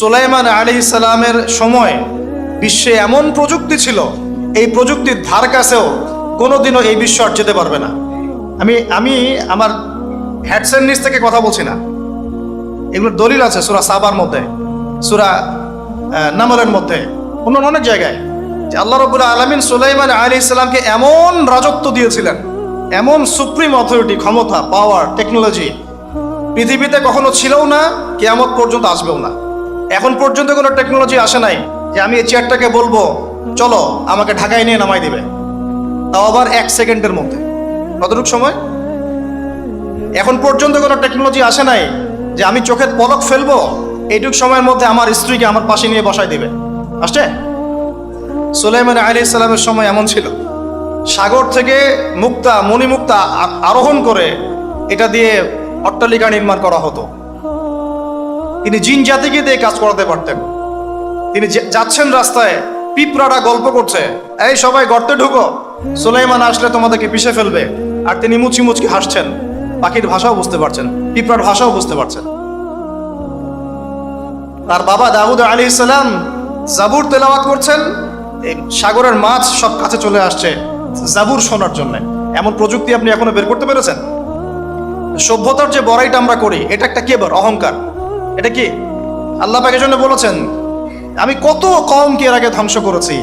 সুলাইমান আলাইহিস সালামের সময় বিশ্বে এমন প্রযুক্তি ছিল, এই প্রযুক্তির ধার কাছেও কোনোদিনও এই বিশ্ব আর যেতে পারবে না। আমি আমার হ্যাডসেট নিচ থেকে কথা বলছি না, এগুলোর দলিল আছে সূরা সাবার মধ্যে, সূরা নামলের মধ্যে, অন্য অনেক জায়গায়, যে আল্লাহ রাব্বুল আলামিন সুলাইমান আলাইহিস সালামকে এমন রাজত্ব দিয়েছিলেন, এমন সুপ্রিম অথরিটি, ক্ষমতা, পাওয়ার, টেকনোলজি পৃথিবীতে কখনো ছিলও না, কিয়ামত পর্যন্ত আসবেও না। এখন পর্যন্ত কোনো টেকনোলজি আসে নাই যে আমি এই চেয়ারটাকে বলবো চলো আমাকে ঢাকায় নিয়ে নামাই দিবে, তাও আবার 1 সেকেন্ডের মধ্যে। কতটুকু সময়? এখন পর্যন্ত কোনো টেকনোলজি আসে নাই যে আমি চোখের পলক ফেলবো এইটুক সময়ের মধ্যে আমার স্ত্রীকে আমার পাশে নিয়ে বসাই দিবে। আসছে? সুলাইমান আলাইহিস সালামের সময় এমন ছিল, সাগর থেকে মুক্তা, মণিমুক্তা আরোহণ করে এটা দিয়ে অট্টালিকা নির্মাণ করা হতো। তিনি জিন জাতিকে দিয়ে কাজ করাতে পারতেন। তিনি যাচ্ছেন রাস্তায়, পিঁপড়ারা গল্প করছে, এই সবাই গর্তে ঢুকো, সুলাইমান আসলে তোমাদেরকে পিষে ফেলবে, আর তিনি মুচকি মুচকি হাসছেন, পাখির ভাষাও বুঝতে পারছেন, পিঁপড়ার ভাষাও বুঝতে পারছেন। তার বাবা দাউদ আলাইহিস সালাম জাবুর তেলাওয়াত করছেন, এই সাগরের মাছ সব কাছে চলে আসছে জাবুর শোনার জন্য। এমন প্রযুক্তি আপনি এখনো বের করতে পেরেছেন? সভ্যতার যে বড়াইটা আমরা করি, এটা একটা কেবর, অহংকার। এটা কি আল্লাহ পাকের জন্য বলেছেন, আমি কত কওমকে এর আগে ধ্বংস করেছি,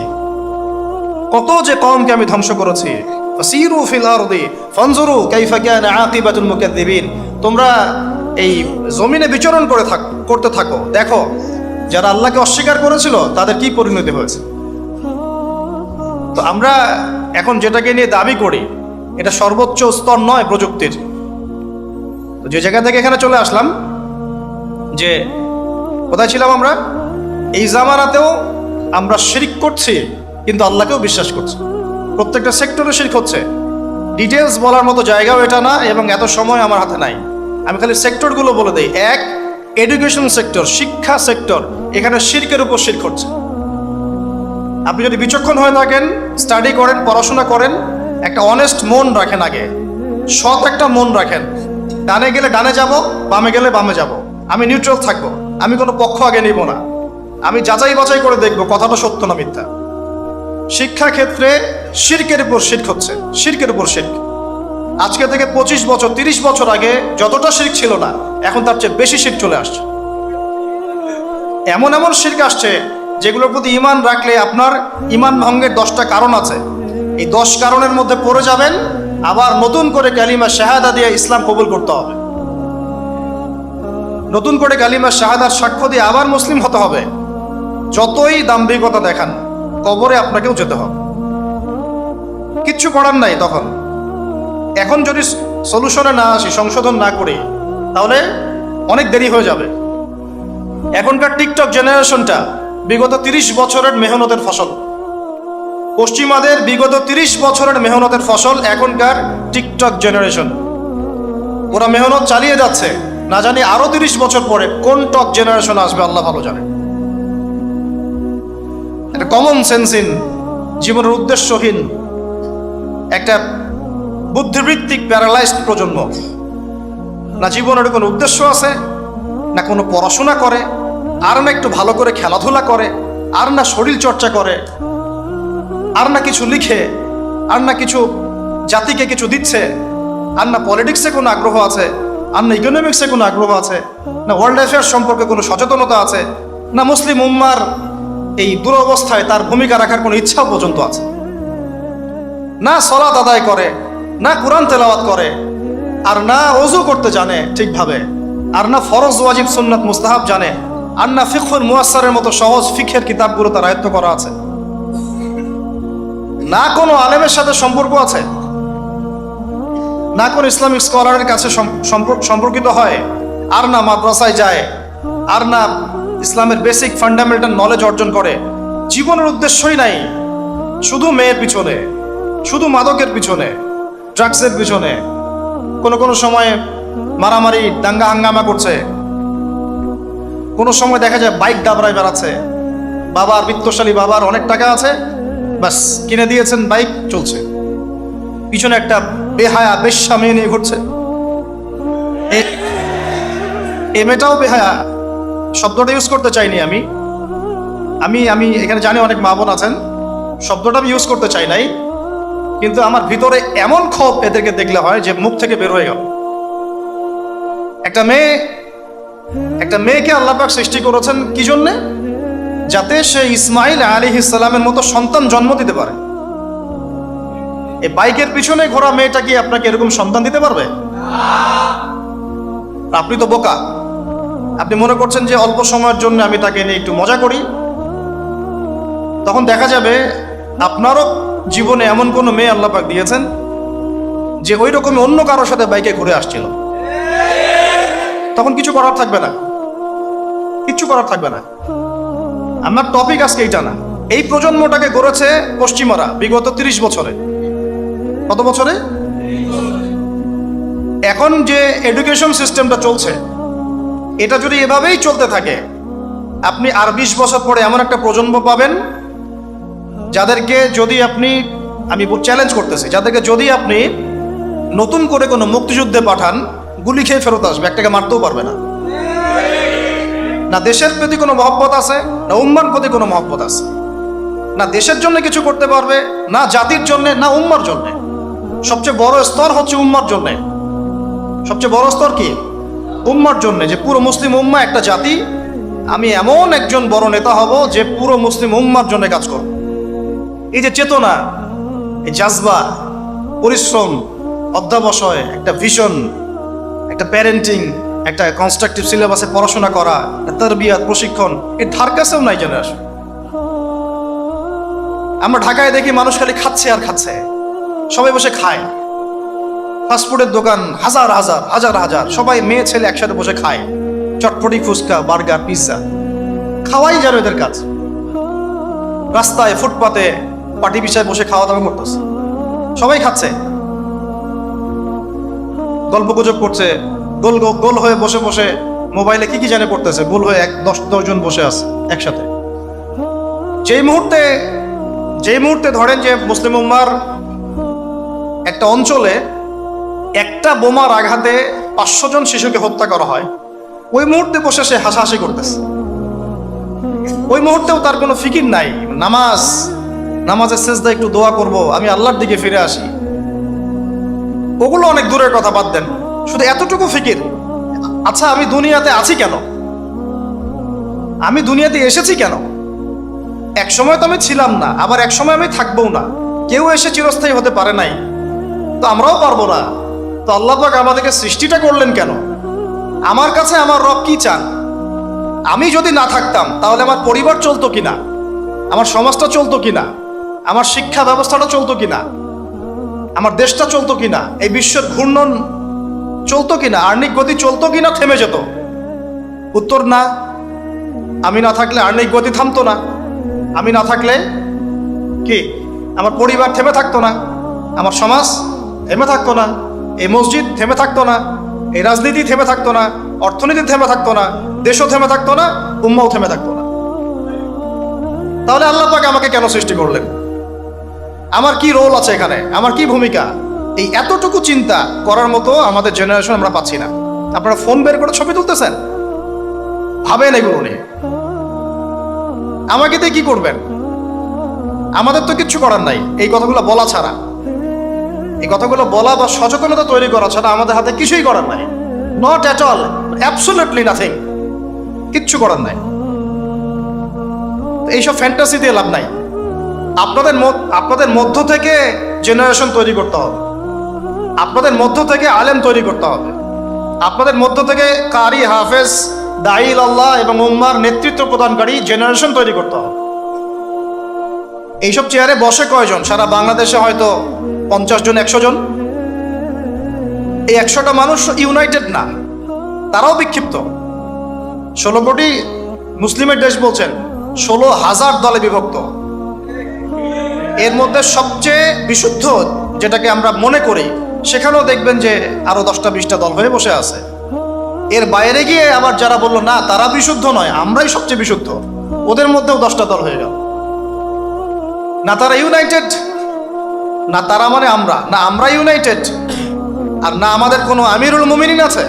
কত যে কওমকে আমি ধ্বংস করেছি। ফাসিরু ফিল আরদি ফানজুরু কাইফা কানা আকিবাতুল মুকাদ্দিবিন। তোমরা এই জমিনে বিচরণ করতে থাকো, দেখো যারা আল্লাহকে অস্বীকার করেছিল তাদের কি পরিণতি হয়েছে। তো আমরা এখন যেটাকে নিয়ে দাবি করি, এটা সর্বোচ্চ স্তর নয় প্রযুক্তির। তো যে জায়গা থেকে এখানে চলে আসলাম, যে কোথায় ছিলাম আমরা, এই জামানাতেও আমরা শিরক করছি কিন্তু আল্লাহকেও বিশ্বাস করছি। প্রত্যেকটা সেক্টরে শিরক হচ্ছে। ডিটেলস বলার মতো জায়গাও এটা না, এবং এত সময় আমার হাতে নাই। আমি খালি সেক্টরগুলো বলে দিই। 1, এডুকেশন সেক্টর, শিক্ষা সেক্টর, এখানে শিরকের উপর শিরক হচ্ছে। আপনি যদি বিচক্ষণ হয়ে থাকেন, স্টাডি করেন, পড়াশোনা করেন, একটা অনেস্ট মন রাখেন, আগে সৎ একটা মন রাখেন। ডানে গেলে ডানে যাব, বামে গেলে বামে যাব, আমি নিউট্রাল থাকবো, আমি কোনো পক্ষ আগে নিব না, আমি যাচাই বাছাই করে দেখবো কথাটা সত্য না মিথ্যা। শিক্ষা ক্ষেত্রে শিরকের উপর শিরক হচ্ছে, শিরকের উপর শিরক। আজকে থেকে 25 বছর 30 বছর আগে যতটা শিরক ছিল না, এখন তার চেয়ে বেশি শিরক চলে আসছে। এমন এমন শিরক আসছে যেগুলোর প্রতি ঈমান রাখলে আপনার ঈমান ভঙ্গের 10টা কারণ আছে। এই 10 কারণের মধ্যে পড়ে যাবেন, আবার নতুন করে কালিমা শাহাদা দিয়ে ইসলাম কবুল করতে হবে, নতুন করে কালিমা শাহাদার সাক্ষ্য দিয়ে আবার মুসলিম হতে হবে। যতই দাম্ভিকতা দেখান, কবরে আপনাকেও যেতে হবে, কিচ্ছু করার নাই তখন। এখন যদি সলিউশনে না আসি, সংশোধন না করি, তাহলে অনেক দেরি হয়ে যাবে। এখনকার টিকটক জেনারেশনটা বিগত 30 বছরের মেহনতের ফসল। পশ্চিমাদের বিগত 30 বছরের মেহনতের ফসল এখনকার টিকটক জেনারেশন। ওরা মেহনত চালিয়ে যাচ্ছে, না জানি আরো 30 বছর পরে কোন টক জেনারেশন আসবে আল্লাহ ভালো জানে। একটা কমন সেন্সহীন, জীবনের উদ্দেশ্যহীন, একটা বুদ্ধিবৃত্তিক প্যারালাইজড প্রজন্ম। না জীবনের কোনো উদ্দেশ্য আছে, না কোনো পড়াশোনা করে, আর না একটু ভালো করে খেলাধুলা করে, আর না শরীর চর্চা করে, আর না কিছু লিখে, আর না কিছু জাতিকে কিছু দিচ্ছে, আর না পলিটিক্সে কোনো আগ্রহ আছে, আর না ইকোনমিক্সে কোনো আগ্রহ আছে, না ওয়ার্ল্ড অ্যাফেয়ার্স সম্পর্কে কোনো সচেতনতা আছে, না মুসলিম উম্মার এই দুরবস্থায় তার ভূমিকা রাখার কোনো ইচ্ছা পর্যন্ত আছে। না সালাত আদায় করে, না কোরআন তেলাওয়াত করে, আর না ওযু করতে জানে ঠিকভাবে, আর না ফরজ ওয়াজিব সুন্নাত মুস্তাহাব জানে, আর না ফিকহুল মুয়াসসারের মতো সহজ ফিকহের কিতাবগুলো তার আয়ত্ত করা আছে, না কোনো আলেমের সাথে সম্পর্ক আছে, না কোনো ইসলামিক স্কলারের কাছে সম্পর্কিত হয়, আর না মাদ্রাসায় যায়, আর না ইসলামের বেসিক ফান্ডামেন্টাল নলেজ অর্জন করে। জীবনের উদ্দেশ্যই নাই, শুধু মেয়ের পিছনে, শুধু মাদকের পিছনে, ড্রাগসের পিছনে, কোনো সময় মারামারি দাঙ্গা হাঙ্গামা করছে, কোনো সময় দেখা যায় বাইক দাবড়ায় বেড়াচ্ছে। বাবার বিত্তশালী, বাবার অনেক টাকা আছে, বাস কিনে দিয়েছেন বাইক, চলছে, পিছনে একটা বেহায়া বেশ্যা মেয়ে নিয়ে ঘুরছে। এই মেয়েটাও বেহায়া, শব্দটা ইউজ করতে চাইনি আমি আমি আমি এখানে জানি অনেক মা বোন আছেন, শব্দটা আমি ইউজ করতে চাই নাই, কিন্তু আমার ভিতরে এমন ক্ষোভ এদেরকে দেখলে হয় যে মুখ থেকে বের হয়ে গেল। একটা মেয়েকে আল্লাহ পাক সৃষ্টি করেছেন কি জন্যে? যাতে সে ইসমাইল আলাইহিস সালামের মতো সন্তান জন্ম দিতে পারে। এই বাইকের পিছনে ঘোরা মেয়েটা কি আপনাকে এরকম সন্তান দিতে পারবে? আপনি তো বোকা। আপনি মনে করছেন যে অল্প সময়ের জন্য আমি তাকে নিয়ে একটু মজা করি, তখন দেখা যাবে আপনারও জীবনে এমন কোনো মেয়ে আল্লাহ পাক দিয়েছেন যে ওই রকমই অন্য কারোর সাথে বাইকে ঘুরে আসছিল। তখন কিছু করার থাকবে না, কিচ্ছু করার থাকবে না। আমার টপিক আজকে এইটা না। এই প্রজন্মটাকে গড়েছে পশ্চিমারা বিগত 30 বছরে। কত বছরে? এখন যে এডুকেশন সিস্টেমটা চলছে, এটা যদি এভাবেই চলতে থাকে, আপনি আর 20 বছর পরে এমন একটা প্রজন্ম পাবেন যাদেরকে যদি আপনি, আমি চ্যালেঞ্জ করতেছি, যাদেরকে যদি আপনি নতুন করে কোনো মুক্তিযুদ্ধে পাঠান, গুলি খেয়ে ফেরত আসবে, একটাকে মারতেও পারবে না। না দেশের প্রতি কোনো মহব্বত আছে, না উম্মার প্রতি কোনো মহব্বত আছে, না দেশের জন্য কিছু করতে পারবে, না জাতির জন্য, না উম্মার জন্য। সবচেয়ে বড় স্তর হচ্ছে উম্মার জন্য। সবচেয়ে বড় স্তর কি? উম্মার জন্য, যে পুরো মুসলিম উম্মা একটা জাতি, আমি এমন একজন বড় নেতা হব যে পুরো মুসলিম উম্মার জন্য কাজ করব। এই যে চেতনা, এই জাজবা, পরিশ্রম, অধ্যাবসায়, একটা ভিশন, একটা প্যারেন্টিং, একটা কনস্ট্রাকটিভ সিলেবাসে পড়াশোনা করা, তারবিয়াত, প্রশিক্ষণ, এর ধার কাছেও নাই জেনারেশন। আমরা ঢাকায় দেখি মানুষ খালি খাচ্ছে আর খাচ্ছে, সবাই বসে খায়। ফাস্টফুডের দোকান হাজার হাজার হাজার হাজার, সবাই মেয়ে ছেলে একসাথে বসে খায়, চটপটি, ফুচকা, বার্গার, পিৎজা, খাওয়াই যেন এদের কাজ। রাস্তায় ফুটপাতে পাটি বিছায় বসে খাওয়া দাওয়া করতেছে, সবাই খাচ্ছে, গল্প গুজব করছে, গোল গোল হয়ে বসে বসে মোবাইলে কি কি জানে করতেছে, গোল হয়ে 10 জন বসে আছে একসাথে। যেই মুহূর্তে ধরেন যে মুসলিম উম্মার একটা অঞ্চলে একটা বোমার আঘাতে 500 জন শিশুকে হত্যা করা হয়, ওই মুহূর্তে বসে সে হাসাহাসি করতেছে। ওই মুহূর্তেও তার কোনো ফিকির নাই, নামাজের সেজদা একটু দোয়া করব, আমি আল্লাহর দিকে ফিরে আসি, ওগুলো অনেক দূরের কথা, বাদ দেন। শুধু এতটুকু ফিকির, আচ্ছা আমি দুনিয়াতে আছি কেন, আমি দুনিয়াতে এসেছি কেন? এক সময় তো আমি ছিলাম না, আবার এক সময় আমি থাকবো না। কেউ এসে চিরস্থায়ী হতে পারে নাই, তো আমরাও পারবো না। তো আল্লাহ পাক আমাদেরকে সৃষ্টিটা করলেন কেন? আমার কাছে আমার রব কি চান? আমি যদি না থাকতাম তাহলে আমার পরিবার চলতো কিনা, আমার সমাজটা চলতো কিনা, আমার শিক্ষা ব্যবস্থাটা চলতো কিনা, আমার দেশটা চলতো কিনা, এই বিশ্বের ঘূর্ণন চলতো কিনা, আর্নিক গতি চলতো কিনা, থেমে যেত? উত্তর না। আমি না থাকলে আর্নিক গতি থামতো না। আমি না থাকলে কি আমার পরিবার থেমে থাকতো না, আমার সমাজ থেমে থাকতো না, এই মসজিদ থেমে থাকতো না, এই রাজনীতি থেমে থাকতো না, অর্থনীতি থেমে থাকতো না, দেশও থেমে থাকতো না, উম্মাও থেমে থাকতো না। তাহলে আল্লাহ পাক আমাকে কেন সৃষ্টি করলেন? আমার কি রোল আছে এখানে, আমার কি ভূমিকা? এই এতটুকু চিন্তা করার মতো আমাদের জেনারেশন আমরা পাচ্ছি না। আপনারা ফোন বের করে ছবি তুলতেছেন, ভাবেন এগুলো নিয়ে। আমাকে দিয়ে কি করবেন? আমাদের তো কিচ্ছু করার নাই এই কথাগুলো বলা ছাড়া। এই কথাগুলো বলা বা সচেতনতা তৈরি করা ছাড়া আমাদের হাতে কিছুই করার নাই। Not at all, absolutely nothing, কিচ্ছু করার নাই। এইসব ফ্যান্টাসি দিয়ে লাভ নাই। আপনাদের মধ্য থেকে জেনারেশন তৈরি করতে হবে, আপনাদের মধ্য থেকে আলেম তৈরি করতে হবে, আপনাদের মধ্য থেকে কারি, হাফেজ, দাঈল আল্লাহ এবং উম্মার নেতৃত্ব প্রদানকারী জেনারেশন তৈরি করতে হবে। এইসব চেয়ারে বসে কয়জন? সারা বাংলাদেশে হয়তো 50 জন, 100 জন। এই 100টা মানুষ ইউনাইটেড না, তারাও বিক্ষিপ্ত। 16 কোটি মুসলিমের দেশ বলছেন, 16,000 দলে বিভক্ত। এর মধ্যে সবচেয়ে বিশুদ্ধ যেটাকে আমরা মনে করি, সেখানেও দেখবেন যে আরো 10টা-20টা দল হয়ে বসে আছে। এর বাইরে গিয়ে আবার যারা বললো না তারা বিশুদ্ধ নয়, আমরাই সবচেয়ে বিশুদ্ধ, ওদের মধ্যেও 10টা দল হয়ে গেল। না তারা ইউনাইটেড, না তারা মানে আমরা, না আমরা ইউনাইটেড, আর না আমাদের কোনো আমিরুল মুমিনিন আছে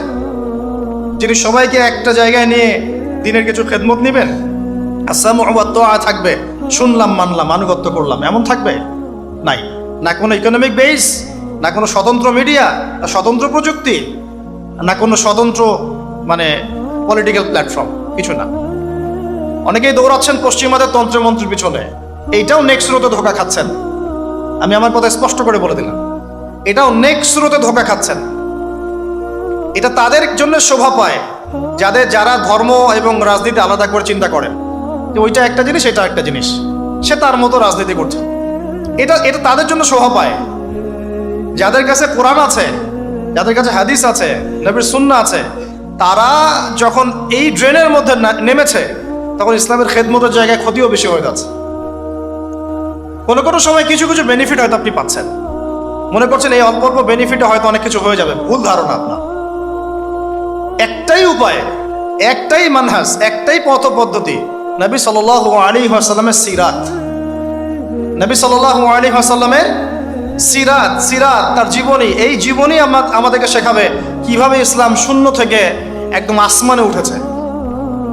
যিনি সবাইকে একটা জায়গায় নিয়ে দিনের কিছু খেদমত নিবেন, আসামু ওয়া তাআ থাকবে, শুনলাম মানলাম আনুগত্য করলাম, এমন থাকবে? নাই। না কোনো ইকোনমিক বেস, না কোনো স্বতন্ত্র মিডিয়া, না স্বতন্ত্র প্রযুক্তি, না কোনো স্বতন্ত্র মানে পলিটিক্যাল প্ল্যাটফর্ম, কিছু না। অনেকেই দৌড়াচ্ছেন পশ্চিমাদের তন্ত্রমন্ত্রের পিছনে, এইটাও নেক্সট স্রোতে ধোকা খাচ্ছেন। আমি আমার কথা স্পষ্ট করে বলে দিলাম, এটাও নেক্সট স্রোতে ধোকা খাচ্ছেন। এটা তাদের জন্য শোভা পায় যারা ধর্ম এবং রাজনীতি আলাদা করে চিন্তা করেন, যে ওইটা একটা জিনিস, এটা একটা জিনিস, সে তার মতো রাজনীতি করছে। এটা তাদের জন্য শোভা পায়। যাদের কাছে কোরআন আছে, যাদের কাছে হাদিস আছে, নবীর সুন্নাহ আছে, তারা যখন এই ড্রেনের মধ্যে নেমেছে, তখন ইসলামের খেদমতের জায়গায় ক্ষতিও বেশি হয়ে যাচ্ছে। কোনো সময় কিছু কিছু বেনিফিট হয়তো আপনি পাচ্ছেন, মনে করছেন এই অল্প অল্প বেনিফিটে হয়তো অনেক কিছু হয়ে যাবে। ভুল ধারণা আপনার। একটাই উপায়, একটাই মানহাজ, একটাই পথ পদ্ধতি, নবী সাল্লাল্লাহু আলাইহি ওয়াসাল্লামের সিরাত। নবী সাল্লাল্লাহু আলাইহি ওয়াসাল্লামের সিরাত, তার জীবনী। এই জীবনী আমাদেরকে শেখাবে কিভাবে ইসলাম শূন্য থেকে একদম আসমানে উঠেছে,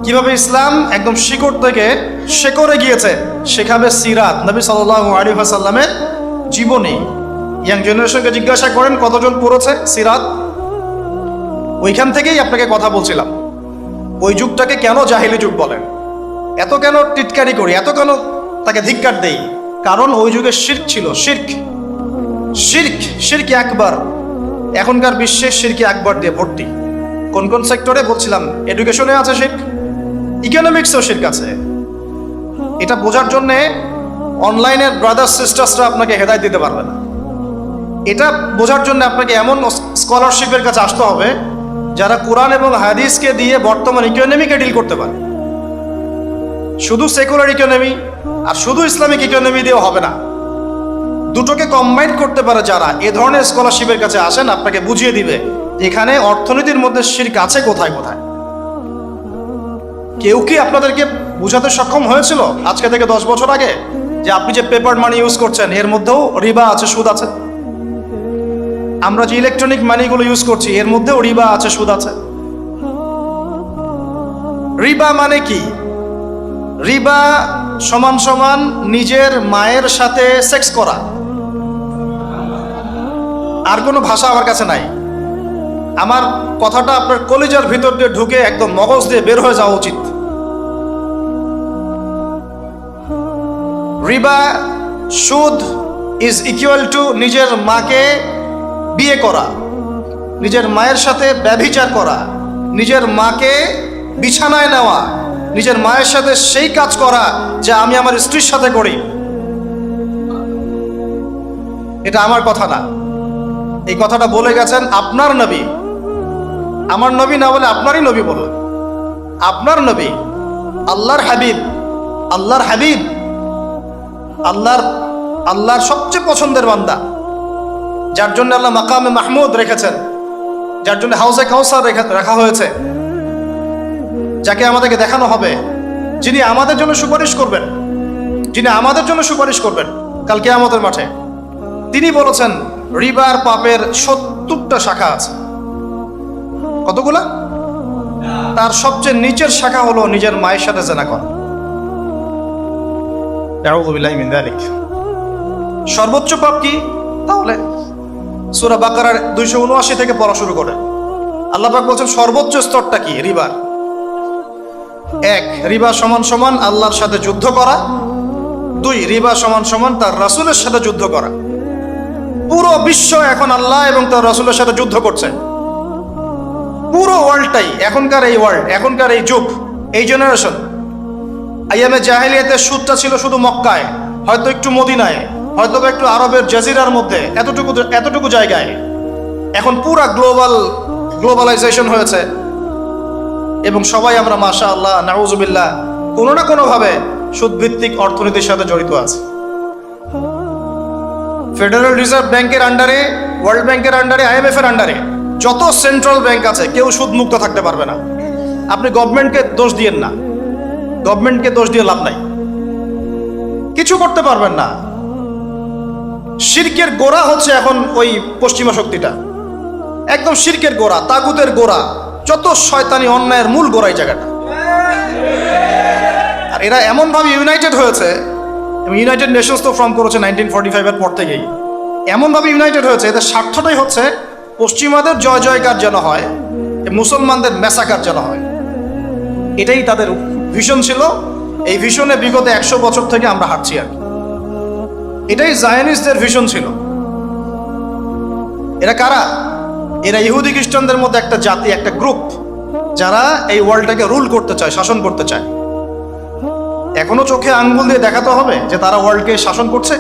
কিভাবে ইসলাম একদম শিকড় থেকে শেকড়ে গিয়েছে, শেখাবে সিরাত, নবী সাল্লাল্লাহু আলাইহি ওয়াসাল্লামের জীবনী। ইয়াং জেনারেশনকে জিজ্ঞাসা করেন কতজন পড়েছে সিরাত। ওইখান থেকেই আপনাকে কথা বলছিলাম, ওই যুগটাকে কেন জাহিলি যুগ বলেন, এত কেন টিটকারি করি, এত কেন তাকে ধিক্কার দেই? কারণ ওই যুগে শিরক ছিল, শিরক আকবার। এখনকার বিশ্বে শিরক আকবার দিয়ে ভর্তি। কোন কোন সেক্টরে বলছিলাম, এডুকেশনে আছে শিরক, ইকোনমিক্সেও শিরক আছে। এটা বোঝার জন্যে অনলাইনের ব্রাদার্স সিস্টার্সরা আপনাকে হেদায়েত দিতে পারবে না। এটা বোঝার জন্য আপনাকে এমন স্কলারশিপের কাছে আসতে হবে যারা কোরআন এবং হাদিসকে দিয়ে বর্তমান ইকোনমিকে ডিল করতে পারে। শুধু সেকুলার ইকোনমি আর শুধু ইসলামিক ইকোনমি দিয়েও হবে না, দুটোকে কম্বাইন করতে পারে যারা, এ ধরনের স্কলারশিপের কাছে আসেন, আপনাকে বুঝিয়ে দিবে এখানে অর্থনীতির মধ্যে শিরক আছে কোথায় কোথায়। কেউ কি আপনাদেরকে বুঝাতে সক্ষম হয়েছিল আজকে থেকে 10 বছর আগে যে আপনি যে পেপার মানি ইউজ করছেন এর মধ্যেও রিবা আছে, সুদ আছে? আমরা যে ইলেকট্রনিক মানিগুলো ইউজ করছি এর মধ্যেও রিবা আছে, সুদ আছে। রিবা মানে কি? রিবা সমান সমান নিজের মায়ের সাথে সেক্স করা। আর কোনো ভাষা আমার কাছে নাই। আমার কথাটা আপনার কলিজার ভিতর দিয়ে ঢুকে একদম মগজ দিয়ে বের হয়ে যাওয়া উচিত। রিবা, সুদ ইজ ইকুয়াল টু নিজের মাকে বিয়ে করা, নিজের মায়ের সাথে ব্যভিচার করা, নিজের মাকে বিছানায় নেওয়া, নিজের মায়ের সাথে সেই কাজ করা যা আমি আমার স্ত্রীর সাথে করি। এটা আমার কথা না, এই কথাটা বলে গেছেন আপনার নবী। আমার নবী না বলে আপনারই নবী বলুন। আপনার নবী, আল্লাহর হাবিব, আল্লাহর সবচেয়ে পছন্দের বান্দা, যার জন্য আল্লাহ মাকামে মাহমুদ রেখেছেন, যার জন্য হাউজে কাউসার রাখা হয়েছে, যাকে আমাদেরকে দেখানো হবে, যিনি আমাদের জন্য সুপারিশ করবেন, কাল কিয়ামতের মাঠে। তিনি বলেছেন রিবার পাপের 70টা শাখা আছে। কতগুলা? তার সবচেয়ে নিচের শাখা হলো নিজের মায়ের সাথে জিনা করা। আউযু বিল্লাহি মিন যালিক। সর্বোচ্চ পাপ কি? তাহলে সূরা বাকারার 279 থেকে পড়া শুরু করে আল্লাহ পাক বলছেন সর্বোচ্চ স্তরটা কি? রিবার। 1, রিবা সমান সমান আল্লাহর সাথে যুদ্ধ করা। 2, রিবা সমান সমান তার রাসূলের সাথে যুদ্ধ করা। পুরো বিশ্ব এখন আল্লাহ এবং তার রাসূলের সাথে যুদ্ধ করছে। পুরো ওয়ার্ল্ডটাই, এখনকার এই যুগ, এই জেনারেশন। আইয়ামে জাহেলিয়াতের সুদটা ছিল শুধু মক্কায়, হয়তো একটু মদিনায়, হয়তো একটু আরবের জাজিরার মধ্যে, এতটুকু জায়গায়। এখন পুরা গ্লোবালাইজেশন হয়েছে এবং সবাই আমরা মাশাআল্লাহ নাউযুবিল্লাহ কোনো না কোনোভাবে সুদভিত্তিক অর্থনীতির সাথে জড়িত আছে। ফেডারেল রিজার্ভ ব্যাংকের আন্ডারে, ওয়ার্ল্ড ব্যাংকের আন্ডারে, IMF এর আন্ডারে যত সেন্ট্রাল ব্যাংক আছে কেউ সুদমুক্ত থাকতে পারবে না। আপনি গভর্নমেন্টকে দোষ দিয়েন না, গভর্নমেন্টকে দোষ দিয়ে লাভ নাই, কিছু করতে পারবেন না। শিরকের গোড়া হচ্ছে এখন ওই পশ্চিমা শক্তিটা, একদম শিরকের গোড়া, তাগুতের গোড়া, যত শয়তানি অন্যায়ের মূল গোড়াই জায়গাটা। আর এরা এমনভাবে ইউনাইটেড হয়েছে, এবং ইউনাইটেড নেশনস তো ফর্ম করেছে 1945-এর পর থেকেই, এমনভাবে ইউনাইটেড হয়েছে, এদের স্বার্থটাই হচ্ছে পশ্চিমাদের জয় জয়কার যেন হয়, মুসলমানদের ম্যাসাকার যেন হয়। এটাই তাদের ভিশন ছিল। এই ভিশনে বিগত 100 বছর থেকে আমরা হাঁটছি আর কি। এটাই জায়নিস্টদের ভিশন ছিল। এরা কারা? এরা ইহুদি খ্রিস্টানদের মধ্যে একটা জাতি, একটা গ্রুপ, যারা এই ওয়ার্ল্ডটাকে রুল করতে চায়, শাসন করতে চায়। এখনো চোখে আঙ্গুল দিয়ে দেখাতে হবে যে তারা ওয়ার্ল্ডকে শাসন করছে।